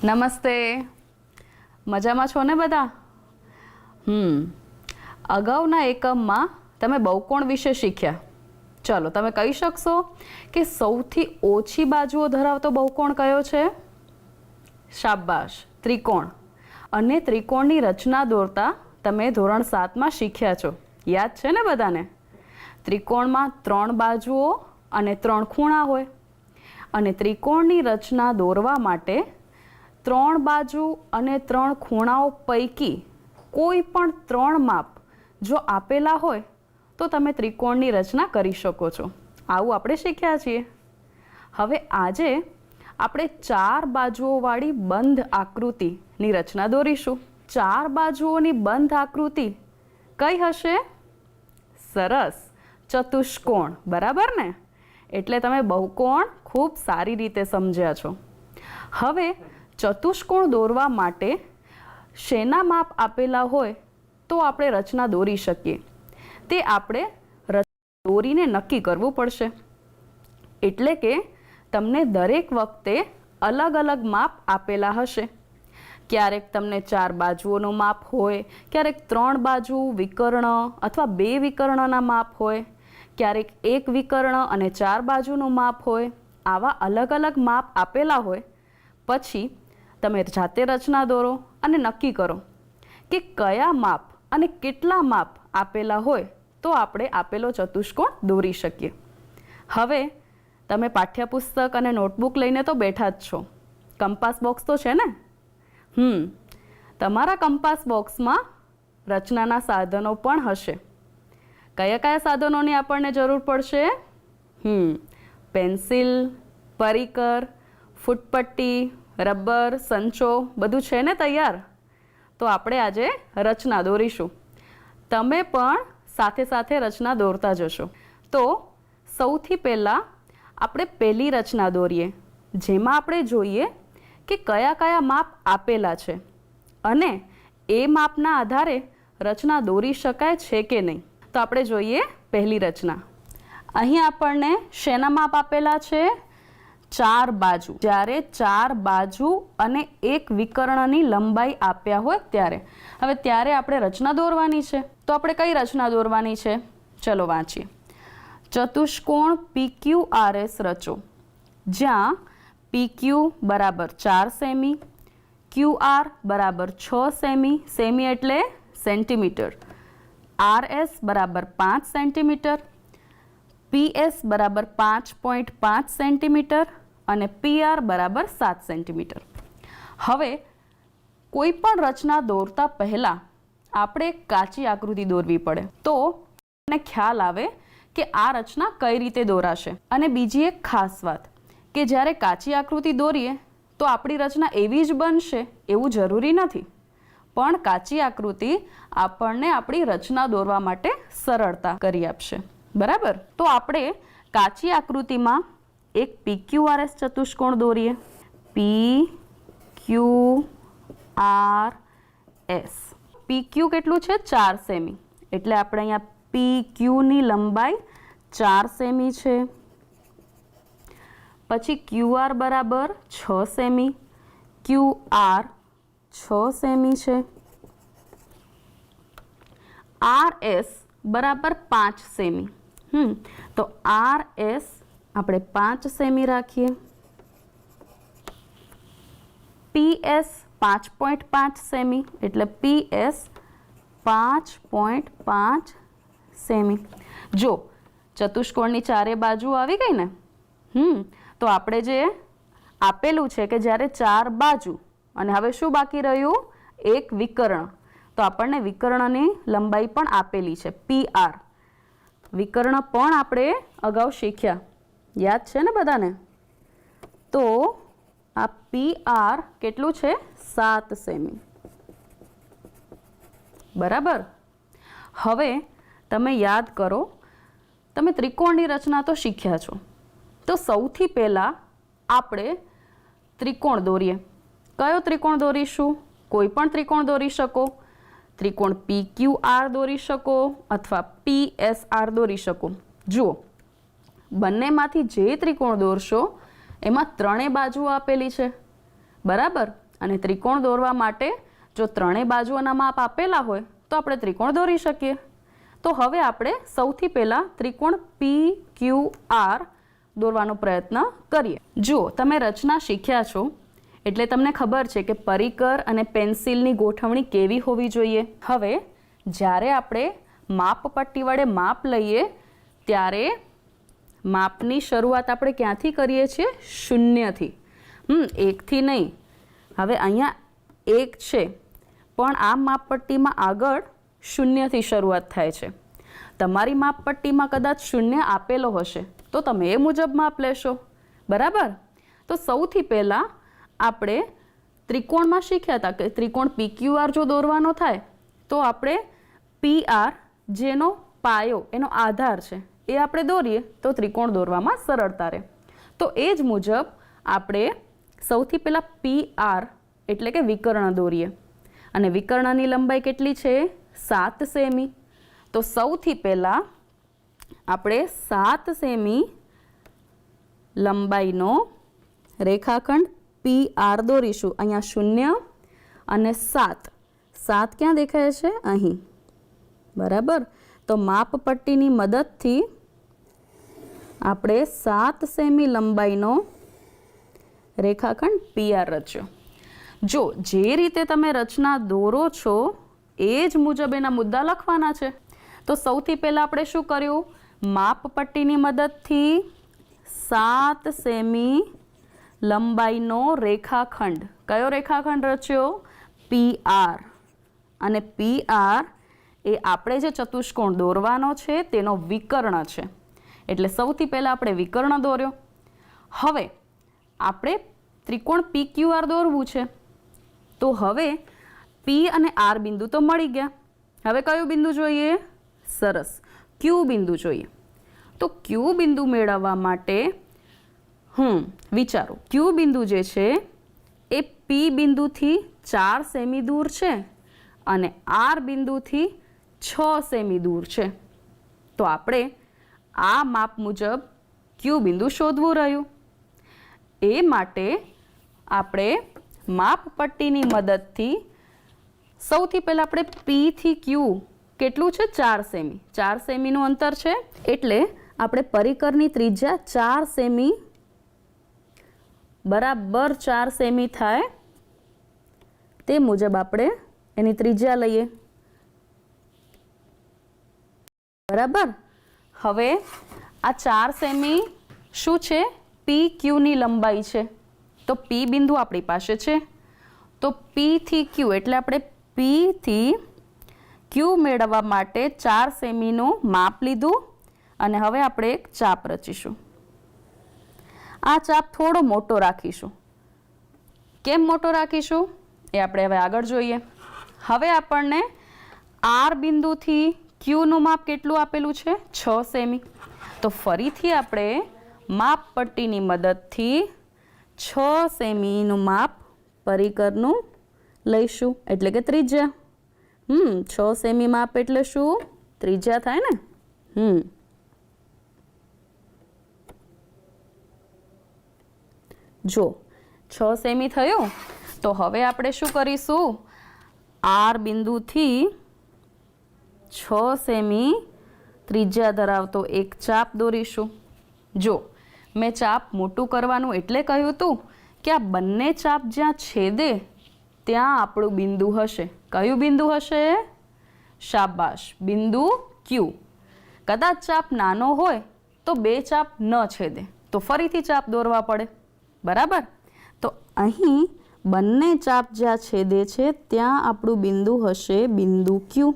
નમસ્તે, મજામાં છો ને બધા? અગાઉના એકમમાં તમે બહુકોણ વિશે શીખ્યા. ચલો, તમે કહી શકશો કે સૌથી ઓછી બાજુઓ ધરાવતો બહુકોણ કયો છે? શાબાશ, ત્રિકોણ. અને ત્રિકોણની રચના દોરતા તમે ધોરણ 7માં શીખ્યા છો, યાદ છે ને બધાને? ત્રિકોણમાં 3 બાજુઓ અને 3 ખૂણા હોય, અને ત્રિકોણની રચના દોરવા માટે 3 બાજુ અને 3 ખૂણાઓ પૈકી કોઈ પણ 3 માપ જો આપેલા હોય તો તમે ત્રિકોણની રચના કરી શકો છો. આવું આપણે શીખ્યા છીએ. હવે આજે આપણે 4 બાજુઓવાળી બંધ આકૃતિની રચના દોરીશું. 4 બાજુઓની બંધ આકૃતિ કઈ હશે? સરસ, ચતુષ્કોણ. બરાબર ને? એટલે તમે બહુકોણ ખૂબ સારી રીતે સમજ્યા છો. હવે ચતુષ્કોણ દોરવા માટે શેના માપ આપેલા હોય તો આપણે રચના દોરી શકીએ, તે આપણે રચના દોરીને નક્કી કરવું પડશે. એટલે કે તમને દરેક વખતે અલગ અલગ માપ આપેલા હશે. ક્યારેક તમને 4 બાજુઓનું માપ હોય, ક્યારેક 3 બાજુ વિકર્ણ અથવા 2 વિકર્ણના માપ હોય, ક્યારેક 1 વિકર્ણ અને 4 બાજુનું માપ હોય. આવા અલગ અલગ માપ આપેલા હોય પછી તમે જાતે રચના દોરો અને નક્કી કરો કે કયા માપ અને કેટલા માપ આપેલા હોય તો આપણે આપેલો ચતુષ્કોણ દોરી શકીએ. હવે તમે પાઠ્યપુસ્તક અને નોટબુક લઈને તો બેઠા જ છો. કંપાસ બોક્સ તો છે ને? તમારા કંપાસ બોક્સમાં રચનાના સાધનો પણ હશે. કયા કયા સાધનોની આપણને જરૂર પડશે? પેન્સિલ, પરિકર, ફૂટપટ્ટી, રબર, સંચો બધું છે ને તૈયાર? તો આપણે આજે રચના દોરીશું. તમે પણ સાથે સાથે રચના દોરતા જશો. તો સૌથી પહેલાં આપણે પહેલી રચના દોરીએ, જેમાં આપણે જોઈએ કે કયા કયા માપ આપેલા છે અને એ માપના આધારે રચના દોરી શકાય છે કે નહીં. તો આપણે જોઈએ પહેલી રચના. અહીં આપણને શેના માપ આપેલા છે? 4 બાજુ. જ્યારે 4 બાજુ અને 1 વિકર્ણની લંબાઈ આપ્યા હોય ત્યારે. હવે ત્યારે આપણે રચના દોરવાની છે. તો આપણે કઈ રચના દોરવાની છે? ચલો વાંચીએ. ચતુષ્કોણ PQRS રચો, જ્યાં PQ બરાબર 4 સેમી, QR બરાબર 6 સેમી, સેમી એટલે સેન્ટીમીટર, RS બરાબર 5 સેન્ટીમીટર, PS બરાબર 5.5 સેન્ટીમીટર અને PR બરાબર 7 સેન્ટીમીટર. હવે કોઈ પણ રચના દોરતા પહેલાં આપણે એક કાચી આકૃતિ દોરવી પડે, તો આપણને ખ્યાલ આવે કે આ રચના કઈ રીતે દોરાશે. અને બીજી એક ખાસ વાત કે જ્યારે કાચી આકૃતિ દોરીએ તો આપણી રચના એવી જ બનશે એવું જરૂરી નથી, પણ કાચી આકૃતિ આપણને આપણી રચના દોરવા માટે સરળતા કરી આપશે. બરાબર? તો આપણે કાચી આકૃતિમાં એક PQRS ચતુષ્કોણ દોરીએ. PQRS. PQ કેટલું છે? 4 સેમી. એટલે આપણે અહીંયા PQની લંબાઈ 4 સેમી છે. પછી QR બરાબર 6 સેમી, QR 6 સેમી છે. RS બરાબર 5 સેમી. તો RS આપણે 5 સેમી રાખીએ. PS 5.5 સેમી એટલે PS 5.5 સેમી. જો ચતુષ્કોણની ચારે બાજુ આવી ગઈ ને, તો આપણે જે આપેલું છે કે જ્યારે 4 બાજુ અને હવે શું બાકી રહ્યું? 1 વિકર્ણ. તો આપણને વિકર્ણની લંબાઈ પણ આપેલી છે, PR. વિકર્ણ પણ આપણે અગાઉ શીખ્યા, યાદ છે ને બધાને? તો આ PR કેટલું છે? 7 સેમી. બરાબર? હવે તમે યાદ કરો, તમે ત્રિકોણની રચના તો શીખ્યા છો. તો સૌથી પહેલાં આપણે ત્રિકોણ દોરીએ. કયો ત્રિકોણ દોરીશું? કોઈ પણ ત્રિકોણ દોરી શકો. ત્રિકોણ PQR દોરી શકો અથવા PSR દોરી શકો. જુઓ, બંનેમાંથી જે ત્રિકોણ દોરશો એમાં 3 બાજુઓ આપેલી છે. બરાબર? અને ત્રિકોણ દોરવા માટે જો ત્રણેય બાજુઓના માપ આપેલા હોય તો આપણે ત્રિકોણ દોરી શકીએ. તો હવે આપણે સૌથી પહેલાં ત્રિકોણ PQR દોરવાનો પ્રયત્ન કરીએ. જુઓ, તમે રચના શીખ્યા છો એટલે તમને ખબર છે કે પરિકર અને પેન્સિલની ગોઠવણી કેવી હોવી જોઈએ. હવે જ્યારે આપણે માપપટ્ટી વડે માપ લઈએ ત્યારે માપની શરૂઆત આપણે ક્યાંથી કરીએ છીએ? શૂન્યથી. 1થી નહીં. હવે અહીંયા 1 છે પણ આ માપપટ્ટીમાં આગળ શૂન્યથી શરૂઆત થાય છે. તમારી માપપટ્ટીમાં કદાચ શૂન્ય આપેલો હશે તો તમે એ મુજબ માપ લેશો. બરાબર? તો સૌથી પહેલાં આપણે ત્રિકોણમાં શીખ્યા હતા કે ત્રિકોણ PQR જો દોરવાનો થાય તો આપણે PR જેનો પાયો એનો આધાર છે એ આપણે દોરીએ તો ત્રિકોણ દોરવામાં સરળતા રહે. તો એ જ મુજબ આપણે સૌથી પહેલાં PR એટલે કે વિકર્ણ દોરીએ. અને વિકર્ણની લંબાઈ કેટલી છે? 7 સેમી. તો સૌથી પહેલાં આપણે 7 સેમી લંબાઈનો રેખાખંડ PR દોરીશું. અહીંયા 0 અને 7. 7 ક્યાં દેખાય છે? અહીં. બરાબર? તો માપપટ્ટીની મદદથી આપણે 7 સેમી લંબાઈનો રેખાખંડ PR રચ્યો. જો જે રીતે તમે રચના દોરો છો એ જ મુજબ એના મુદ્દા લખવાના છે. તો સૌથી પહેલાં આપણે શું કર્યું? માપપટ્ટીની મદદથી 7 સેમી લંબાઈનો રેખાખંડ. કયો રેખાખંડ રચ્યો? PR. અને PR એ આપણે જે ચતુષ્કોણ દોરવાનો છે તેનો વિકર્ણ છે. એટલે સૌથી પહેલાં આપણે વિકર્ણ દોર્યો. હવે આપણે ત્રિકોણ PQR દોરવું છે તો હવે P અને R બિંદુ તો મળી ગયા. હવે કયું બિંદુ જોઈએ? સરસ, Q બિંદુ જોઈએ. તો Q બિંદુ મેળવવા માટે વિચારો, Q બિંદુ જે છે એ P બિંદુથી 4 સેમી દૂર છે અને R બિંદુથી 6 સેમી દૂર છે. તો આપણે આ માપ મુજબ Q બિંદુ શોધવું રહ્યું. એ માટે આપણે માપપટ્ટીની મદદથી સૌથી પહેલાં આપણે P થી Q કેટલું છે? 4 સેમી. 4 સેમીનું અંતર છે એટલે આપણે પરિકરની ત્રિજ્યા 4 સેમી બરાબર 4 સેમી થાય તે મુજબ આપણે એની ત્રિજ્યા લઈએ. બરાબર? હવે આ 4 સેમી શું છે? PQની લંબાઈ છે. તો P બિંદુ આપણી પાસે છે. તો P થી Q એટલે આપણે P થી Q મેળવવા માટે 4 સેમીનું માપ લીધું અને હવે આપણે એક ચાપ રચીશું. આ ચાપ થોડો મોટો રાખીશું. કેમ મોટો રાખીશું એ આપણે હવે આગળ જોઈએ. હવે આપણને R બિંદુથી Qનું માપ કેટલું આપેલું છે? 6 સેમી. તો ફરીથી આપણે માપપટ્ટીની મદદથી 6 સેમીનું માપ પરિકરનું લઈશું એટલે કે ત્રિજ્યા. 6 સેમી માપ એટલે શું? ત્રિજ્યા થાય ને. જો 6 સેમી થયું તો હવે આપણે શું કરીશું? R બિંદુથી 6 સેમી ત્રિજ્યા ધરાવતો એક ચાપ દોરીશું. જો મેં ચાપ મોટું કરવાનું એટલે કહ્યું હતું કે આ બંને ચાપ જ્યાં છેદે ત્યાં આપણું બિંદુ હશે. કયું બિંદુ હશે? શાબાશ, બિંદુ Q. કદાચ ચાપ નાનો હોય તો બે ચાપ ન છેદે તો ફરીથી ચાપ દોરવા પડે. બરાબર? તો અહીં બંને ચાપ જ્યાં છેદે છે ત્યાં આપણું બિંદુ હશે બિંદુ Q.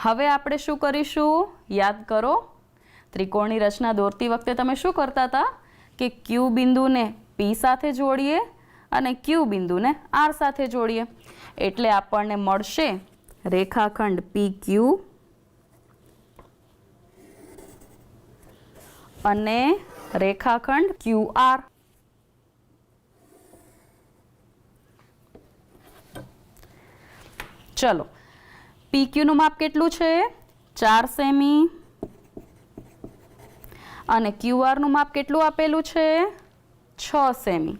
હવે આપણે શું કરીશું? યાદ કરો, ત્રિકોણની રચના દોરતી વખતે તમે શું કરતા હતા કે Q બિંદુને P સાથે જોડીએ અને Q બિંદુને R સાથે જોડીએ. એટલે આપણને મળશે રેખાખંડ PQ અને રેખાખંડ QR. ચલો, PQનું માપ કેટલું છે? 4 સેમી. અને QRનું માપ કેટલું આપેલું છે? 6 સેમી.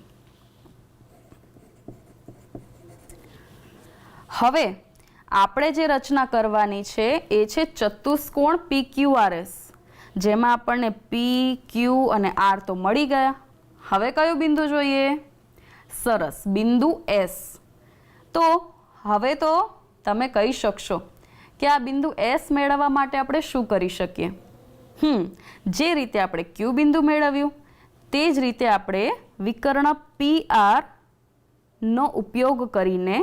હવે આપણે જે રચના કરવાની છે એ છે ચતુષ્કોણ PQRS, જેમાં આપણને P, Q અને R તો મળી ગયા. હવે કયું બિંદુ જોઈએ? સરસ, બિંદુ S. તો હવે તો તમે કહી શકશો કે આ બિંદુ S મેળવવા માટે આપણે શું કરી શકીએ? જે રીતે આપણે Q બિંદુ મેળવ્યું તે જ રીતે આપણે વિકર્ણ PR નો ઉપયોગ કરીને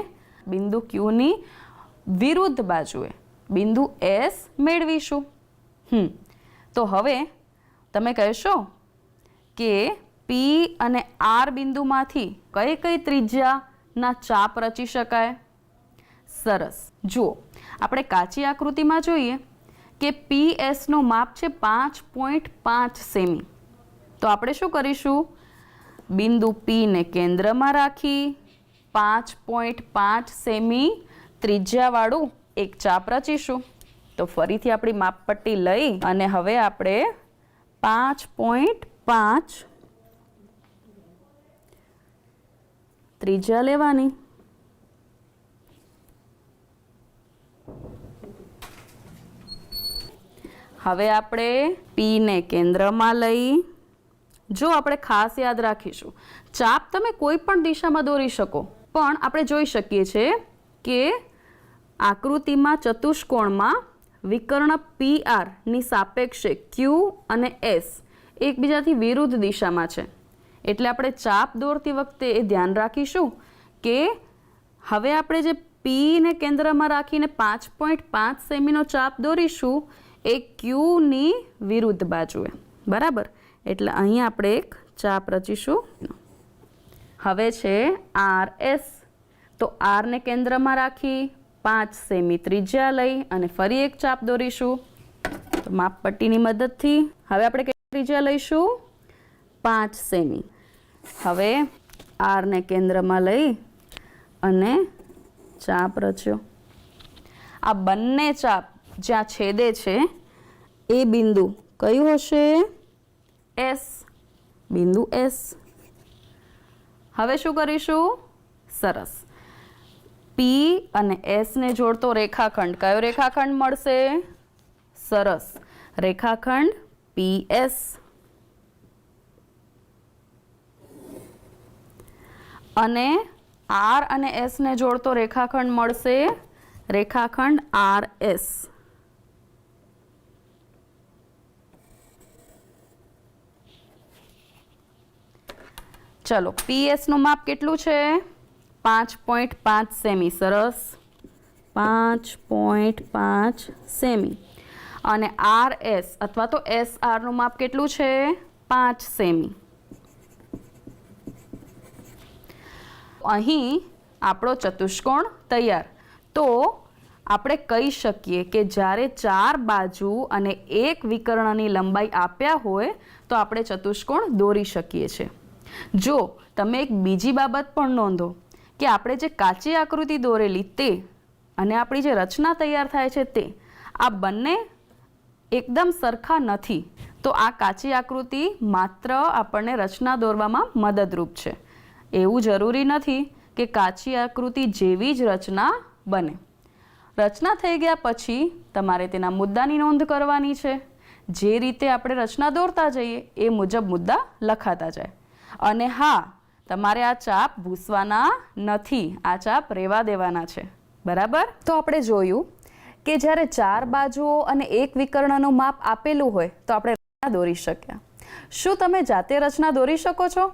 બિંદુ Q ની વિરુદ્ધ બાજુએ બિંદુ S મેળવીશું. તો હવે તમે કહેશો કે P અને R બિંદુમાંથી કઈ કઈ ત્રિજ્યાના ચાપ રચી શકાય? સરસ, જુઓ આપણે કાચી આકૃતિમાં જોઈએ કે PS નું માપ છે 5.5 સેમી. તો આપણે શું કરીશું? બિંદુ P ને કેન્દ્રમાં રાખી 5.5 સેમી ત્રિજ્યાવાળું એક ચાપ રચીશું. તો ફરીથી આપણી માપપટ્ટી લઈ અને હવે આપણે 5.5 ત્રિજ્યા લેવાની. હવે આપણે P ને કેન્દ્રમાં લઈ, જો આપણે ખાસ યાદ રાખીશું, ચાપ તમે કોઈ પણ દિશામાં દોરી શકો, પણ આપણે જોઈ શકીએ છીએ કે આકૃતિમાં ચતુષ્કોણમાં વિકર્ણ PR ની સાપેક્ષે Q અને S એકબીજાથી વિરુદ્ધ દિશામાં છે. એટલે આપણે ચાપ દોરતી વખતે એ ધ્યાન રાખીશું કે હવે આપણે જે P ને કેન્દ્રમાં રાખીને 5.5 સેમીનો ચાપ દોરીશું એ Q ની વિરુદ્ધ બાજુએ, બરાબર? એટલે અહીં આપણે એક ચાપ રચીશું. હવે છે RS. તો R ને કેન્દ્રમાં રાખી 5 સેમી ત્રિજ્યા લઈ અને ફરી એક ચાપ દોરીશું. તો માપપટ્ટીની મદદથી હવે આપણે કેટલી ત્રિજ્યા લઈશું? 5 સેમી. હવે R ને કેન્દ્રમાં લઈ અને ચાપ રચ્યો. આ બંને ચાપ જ્યાં છેદે છે એ બિંદુ કયું હશે? S. બિંદુ S. હવે શું કરીશું? સરસ, P અને S ને જોડતો રેખાખંડ કયો રેખાખંડ મળશે? સરસ, રેખાખંડ PS. અને R અને S ને જોડતો રેખાખંડ મળશે રેખાખંડ RS. ચલો, PS નું માપ કેટલું છે? 5.5 સેમી. સરસ, 5.5 સેમી. અને RS અથવા તો SR નું માપ કેટલું છે? 5 સેમી. અહીં આપણો ચતુષ્કોણ તૈયાર. તો આપણે કહી શકીએ કે જ્યારે 4 બાજુ અને એક વિકર્ણની લંબાઈ આપ્યા હોય તો આપણે ચતુષ્કોણ દોરી શકીએ છીએ. જો તમે એક બીજી બાબત પણ નોંધો કે આપણે જે કાચી આકૃતિ દોરેલી તે અને આપણી જે રચના તૈયાર થાય છે તે આ બંને એકદમ સરખા નથી. તો આ કાચી આકૃતિ માત્ર આપણને રચના દોરવામાં મદદરૂપ છે. એવું જરૂરી નથી કે કાચી આકૃતિ જેવી જ રચના બને. રચના થઈ ગયા પછી તમારે તેના મુદ્દાની નોંધ કરવાની છે. જે રીતે આપણે રચના દોરતા જઈએ એ મુજબ મુદ્દા લખાતા જાય. અને હા, તમારે આ ચાપ ભૂસવાના નથી, આ ચાપ રહેવા દેવાના છે, બરાબર? તો આપણે જોયું કે જ્યારે 4 બાજુઓ અને એક વિકર્ણનું માપ આપેલું હોય તો આપણે રચના દોરી શક્યા. શું તમે જાતે રચના દોરી શકો છો?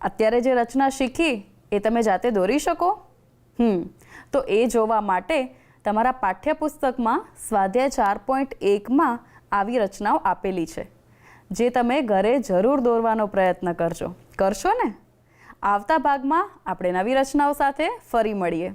અત્યારે જે રચના શીખી એ તમે જાતે દોરી શકો? તો એ જોવા માટે તમારા પાઠ્યપુસ્તકમાં સ્વાધ્યાય 4.1માં આવી રચનાઓ આપેલી છે, જે તમે ઘરે જરૂર દોરવાનો પ્રયત્ન કરશો ને? આવતા ભાગમાં આપણે નવી રચનાઓ સાથે ફરી મળીએ.